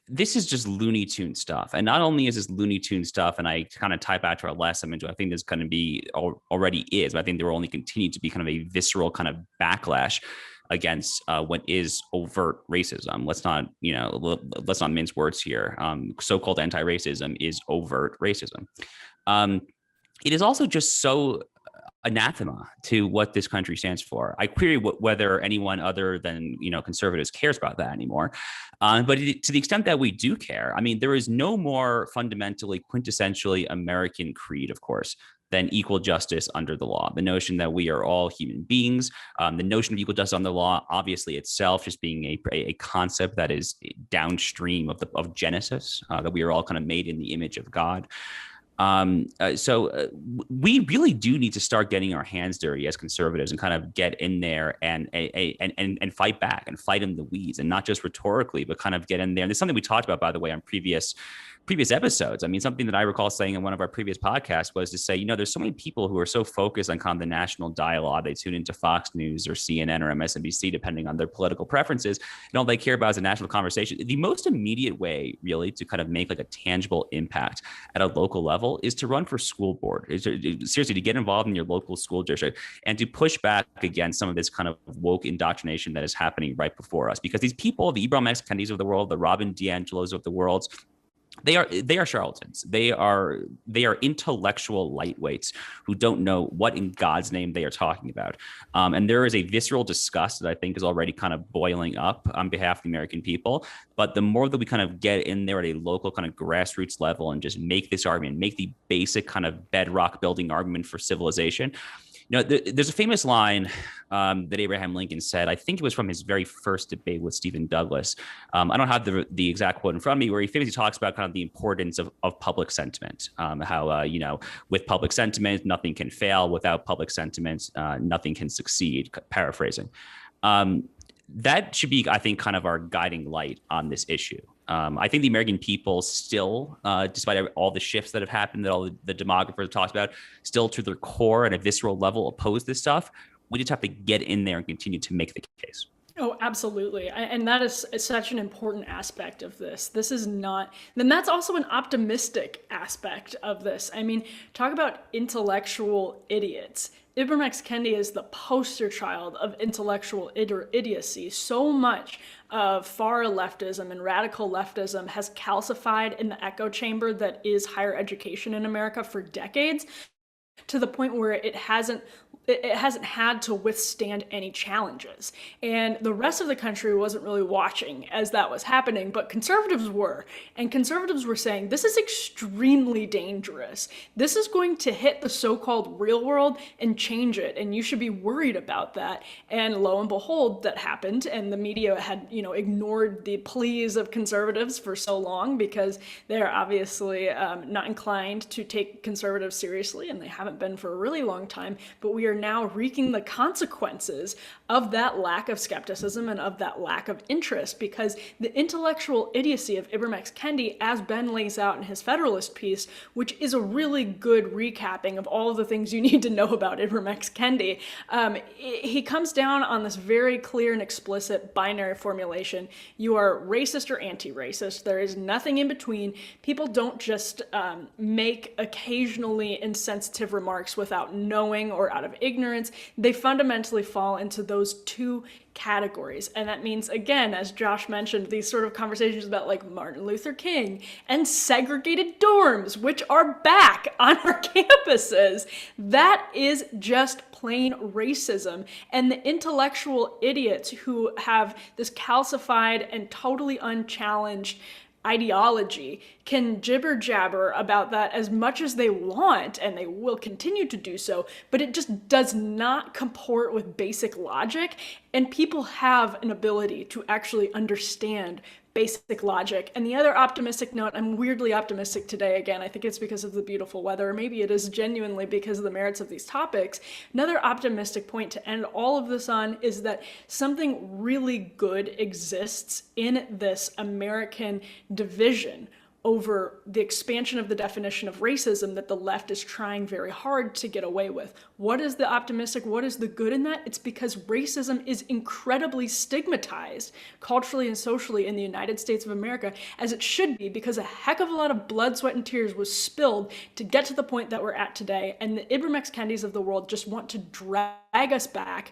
This is just Looney Tune stuff. And not only is this Looney Tune stuff, and I kind of tie back to our last segment, I think there's going to be already is, but I think there will only continue to be kind of a visceral kind of backlash against what is overt racism. Let's not mince words here. So-called anti-racism is overt racism. It is also just so anathema to what this country stands for. I query whether anyone other than conservatives cares about that anymore. But to the extent that we do care, I mean, there is no more fundamentally, quintessentially American creed, of course, than equal justice under the law. The notion that we are all human beings, the notion of equal justice under the law, obviously itself just being a concept that is downstream of Genesis, that we are all kind of made in the image of God. So we really do need to start getting our hands dirty as conservatives and kind of get in there and fight back and fight in the weeds, and not just rhetorically, but kind of get in there. And it's something we talked about, by the way, on previous episodes. I mean, something that I recall saying in one of our previous podcasts was to say, there's so many people who are so focused on kind of the national dialogue. They tune into Fox News or CNN or MSNBC, depending on their political preferences. And all they care about is a national conversation. The most immediate way, really, to kind of make like a tangible impact at a local level is to run for school board. Seriously, to get involved in your local school district and to push back against some of this kind of woke indoctrination that is happening right before us. Because these people, the Ibram X. Kendis of the world, the Robin DiAngelos of the world, they are charlatans. They are intellectual lightweights who don't know what in God's name they are talking about. And there is a visceral disgust that I think is already kind of boiling up on behalf of the American people. But the more that we kind of get in there at a local kind of grassroots level and just make this argument, make the basic kind of bedrock building argument for civilization. There's a famous line that Abraham Lincoln said. I think it was from his very first debate with Stephen Douglas. I don't have the exact quote in front of me, where he famously talks about kind of the importance of public sentiment, how, with public sentiment, nothing can fail. Without public sentiment, nothing can succeed, paraphrasing. That should be, I think, kind of our guiding light on this issue. I think the American people still, despite all the shifts that have happened, that all the demographers talked about, still to their core at a visceral level oppose this stuff. We just have to get in there and continue to make the case. Oh, absolutely. And that is such an important aspect of this. This is not, then that's also an optimistic aspect of this. I mean, talk about intellectual idiots. Ibram X. Kendi is the poster child of intellectual idiocy. So much of far leftism and radical leftism has calcified in the echo chamber that is higher education in America for decades, to the point where it hasn't had to withstand any challenges. And the rest of the country wasn't really watching as that was happening, but conservatives were. And conservatives were saying, this is extremely dangerous. This is going to hit the so-called real world and change it, and you should be worried about that. And lo and behold, that happened, and the media had, ignored the pleas of conservatives for so long because they're obviously not inclined to take conservatives seriously, and they haven't been for a really long time, but we are now reaping the consequences of that lack of skepticism and of that lack of interest, because the intellectual idiocy of Ibram X. Kendi, as Ben lays out in his Federalist piece, which is a really good recapping of all of the things you need to know about Ibram X. Kendi, he comes down on this very clear and explicit binary formulation. You are racist or anti-racist. There is nothing in between. People don't just make occasionally insensitive remarks without knowing or out of ignorance. They fundamentally fall into those two categories. And that means, again, as Josh mentioned, these sort of conversations about like Martin Luther King and segregated dorms, which are back on our campuses. That is just plain racism. And the intellectual idiots who have this calcified and totally unchallenged ideology can jibber jabber about that as much as they want, and they will continue to do so, but it just does not comport with basic logic, and people have an ability to actually understand basic logic. And the other optimistic note, I'm weirdly optimistic today again, I think it's because of the beautiful weather, or maybe it is genuinely because of the merits of these topics. Another optimistic point to end all of this on is that something really good exists in this American division, over the expansion of the definition of racism that the left is trying very hard to get away with. What is the optimistic? What is the good in that? It's because racism is incredibly stigmatized culturally and socially in the United States of America, as it should be, because a heck of a lot of blood, sweat, and tears was spilled to get to the point that we're at today. And the Ibram X. Kendis of the world just want to drag us back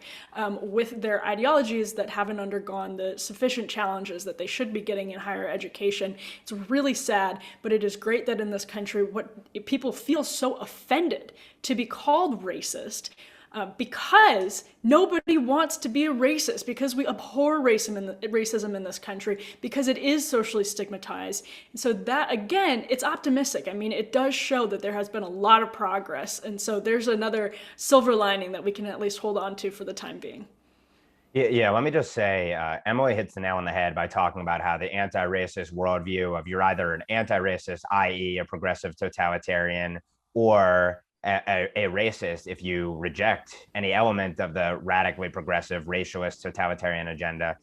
with their ideologies that haven't undergone the sufficient challenges that they should be getting in higher education. It's really sad, but it is great that in this country, people feel so offended to be called racist because nobody wants to be a racist, because we abhor racism in this country, because it is socially stigmatized. And so that, again, it's optimistic. I mean, it does show that there has been a lot of progress. And so there's another silver lining that we can at least hold on to for the time being. Yeah, let me just say, Emily hits the nail on the head by talking about how the anti-racist worldview of you're either an anti-racist, i.e. a progressive totalitarian, or a racist if you reject any element of the radically progressive racialist totalitarian agenda,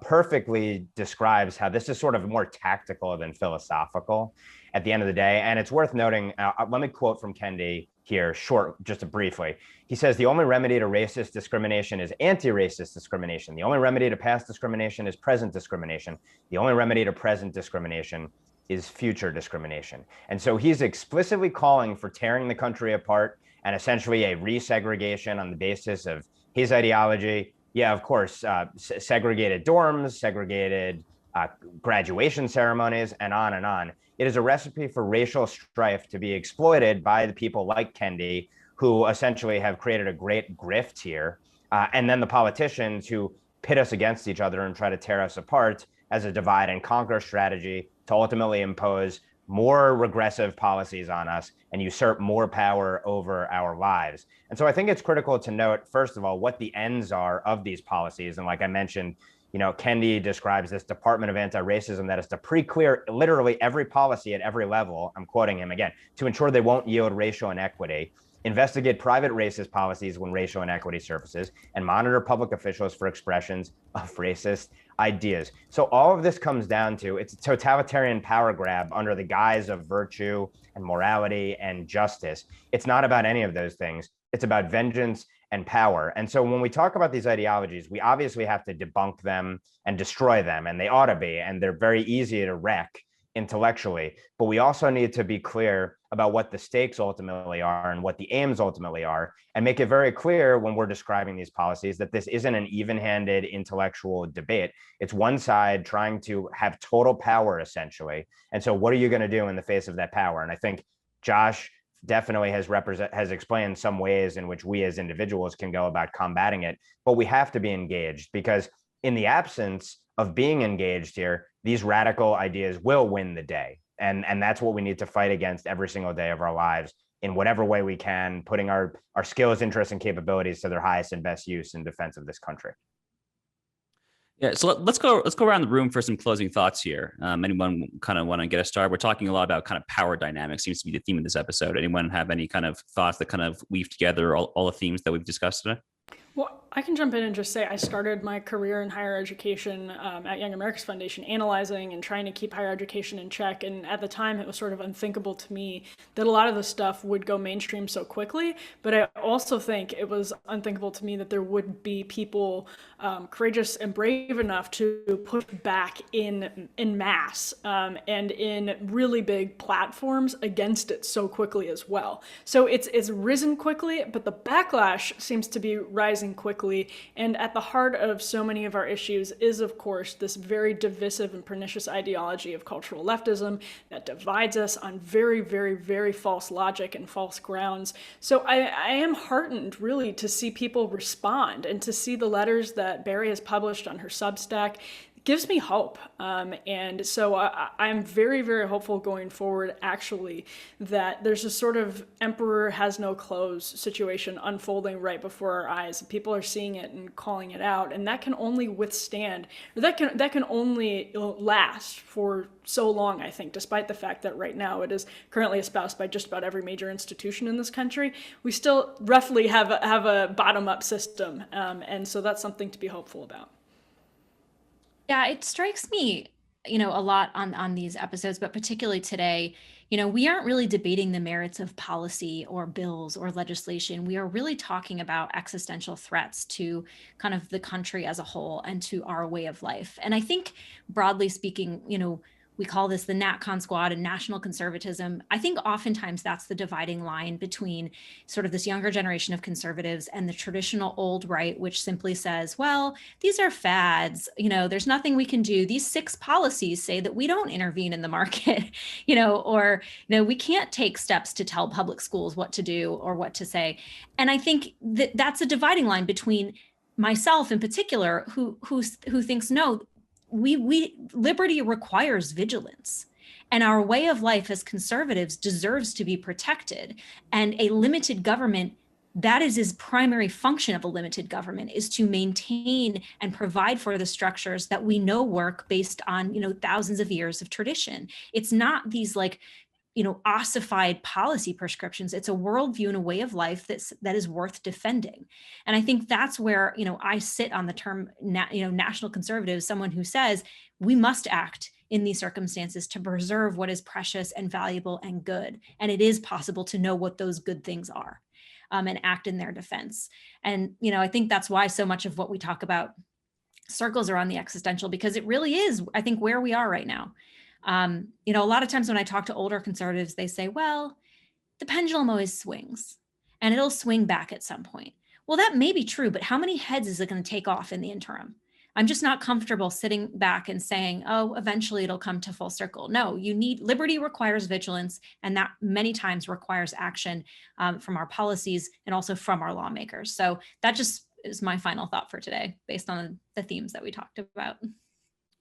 perfectly describes how this is sort of more tactical than philosophical at the end of the day. And it's worth noting, let me quote from Kendi here, just briefly. He says, the only remedy to racist discrimination is anti-racist discrimination. The only remedy to past discrimination is present discrimination. The only remedy to present discrimination is future discrimination. And so he's explicitly calling for tearing the country apart and essentially a resegregation on the basis of his ideology. Yeah, of course, segregated dorms, segregated graduation ceremonies, and on and on. It is a recipe for racial strife to be exploited by the people like Kendi, who essentially have created a great grift here. And then the politicians who pit us against each other and try to tear us apart as a divide and conquer strategy to ultimately impose more regressive policies on us and usurp more power over our lives. And so I think it's critical to note, first of all, what the ends are of these policies. And like I mentioned, Kendi describes this Department of Anti-Racism that is to pre-clear literally every policy at every level, I'm quoting him again, to ensure they won't yield racial inequity, investigate private racist policies when racial inequity surfaces, and monitor public officials for expressions of racist ideas. So all of this comes down to, it's a totalitarian power grab under the guise of virtue and morality and justice. It's not about any of those things. It's about vengeance and power. And so when we talk about these ideologies, we obviously have to debunk them and destroy them, and they ought to be, and they're very easy to wreck intellectually. But we also need to be clear about what the stakes ultimately are and what the aims ultimately are, and make it very clear when we're describing these policies that this isn't an even-handed intellectual debate. It's one side trying to have total power, essentially. And so what are you going to do in the face of that power? And I think Josh definitely has explained some ways in which we as individuals can go about combating it, but we have to be engaged, because in the absence of being engaged here, these radical ideas will win the day. And that's what we need to fight against every single day of our lives in whatever way we can, putting our skills, interests, and capabilities to their highest and best use in defense of this country. Yeah, so let's go around the room for some closing thoughts here. Anyone kind of want to get us started? We're talking a lot about kind of power dynamics, seems to be the theme of this episode. Anyone have any kind of thoughts that kind of weave together all the themes that we've discussed today? Well, I can jump in and just say I started my career in higher education at Young America's Foundation, analyzing and trying to keep higher education in check. And at the time, it was sort of unthinkable to me that a lot of the stuff would go mainstream so quickly. But I also think it was unthinkable to me that there would be people courageous and brave enough to push back in mass and in really big platforms against it so quickly as well. So it's risen quickly, but the backlash seems to be rising quickly. And at the heart of so many of our issues is, of course, this very divisive and pernicious ideology of cultural leftism that divides us on very, very, very false logic and false grounds. So I am heartened, really, to see people respond and to see the letters that Barry has published on her Substack. Gives me hope. And so I'm very, very hopeful going forward, actually, that there's a sort of emperor has no clothes situation unfolding right before our eyes. People are seeing it and calling it out, and that can only withstand, or that can only last for so long, I think, despite the fact that right now it is currently espoused by just about every major institution in this country. We still roughly have a bottom-up system, and so that's something to be hopeful about. Yeah, it strikes me a lot on these episodes, but particularly today, we aren't really debating the merits of policy or bills or legislation. We are really talking about existential threats to kind of the country as a whole and to our way of life. And I think broadly speaking, we call this the NatCon squad and national conservatism. I think oftentimes that's the dividing line between sort of this younger generation of conservatives and the traditional old right, which simply says, well, these are fads, there's nothing we can do. These 6 policies say that we don't intervene in the market, or, we can't take steps to tell public schools what to do or what to say. And I think that that's a dividing line between myself in particular, who thinks, no, liberty requires vigilance, and our way of life as conservatives deserves to be protected. And a limited government, that is its primary function of a limited government, is to maintain and provide for the structures that we know work based on, thousands of years of tradition. It's not these ossified policy prescriptions. It's a worldview and a way of life that is worth defending. And I think that's where, I sit on the term, national conservative, someone who says we must act in these circumstances to preserve what is precious and valuable and good. And it is possible to know what those good things are, and act in their defense. And, I think that's why so much of what we talk about circles around the existential, because it really is, I think, where we are right now. A lot of times when I talk to older conservatives, they say, well, the pendulum always swings and it'll swing back at some point. Well, that may be true, but how many heads is it going to take off in the interim? I'm just not comfortable sitting back and saying, oh, eventually it'll come to full circle. No, liberty requires vigilance, and that many times requires action from our policies and also from our lawmakers. So that just is my final thought for today, based on the themes that we talked about.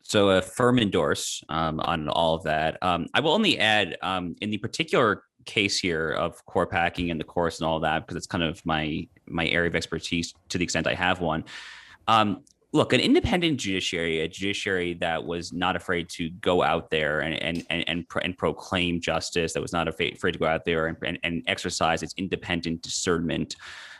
So a firm endorse on all of that. I will only add in the particular case here of court packing and the courts and all that, because it's kind of my area of expertise to the extent I have one. Look, an independent judiciary, a judiciary that was not afraid to go out there and proclaim justice, that was not afraid to go out there and exercise its independent discernment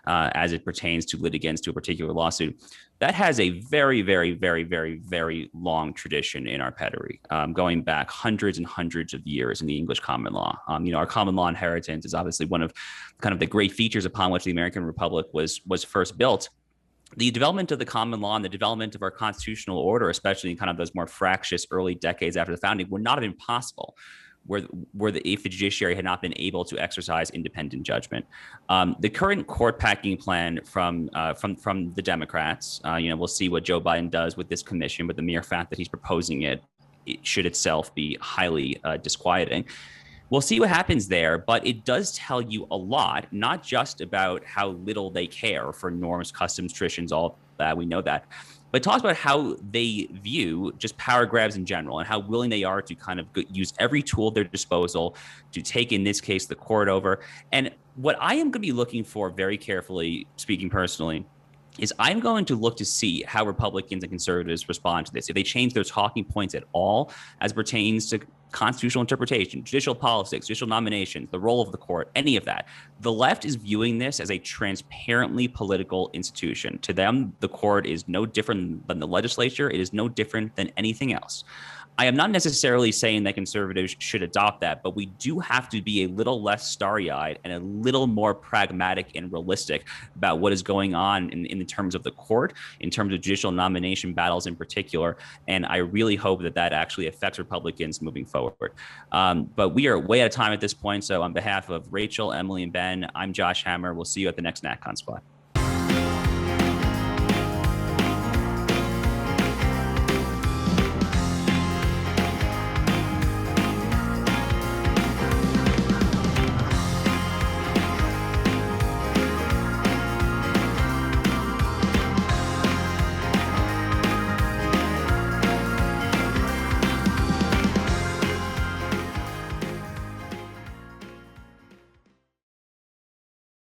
as it pertains to litigants to a particular lawsuit. That has a very, very, very, very, very long tradition in our pedigree, going back hundreds and hundreds of years in the English common law. Our common law inheritance is obviously one of kind of the great features upon which the American Republic was first built. The development of the common law and the development of our constitutional order, especially in kind of those more fractious early decades after the founding, would not have been possible if the judiciary had not been able to exercise independent judgment. The current court packing plan from the Democrats, we'll see what Joe Biden does with this commission, but the mere fact that he's proposing it should itself be highly disquieting. We'll see what happens there, but it does tell you a lot, not just about how little they care for norms, customs, traditions, all that, we know that, but it talks about how they view just power grabs in general and how willing they are to kind of use every tool at their disposal to take, in this case, the court over. And what I am going to be looking for very carefully, speaking personally, is I'm going to look to see how Republicans and conservatives respond to this. If they change their talking points at all as pertains to constitutional interpretation, judicial politics, judicial nominations, the role of the court, any of that. The left is viewing this as a transparently political institution. To them, the court is no different than the legislature. It is no different than anything else. I am not necessarily saying that conservatives should adopt that, but we do have to be a little less starry-eyed and a little more pragmatic and realistic about what is going on in terms of the court, in terms of judicial nomination battles in particular. And I really hope that that actually affects Republicans moving forward. But we are way out of time at this point. So on behalf of Rachel, Emily, and Ben, I'm Josh Hammer. We'll see you at the next NatCon Squad.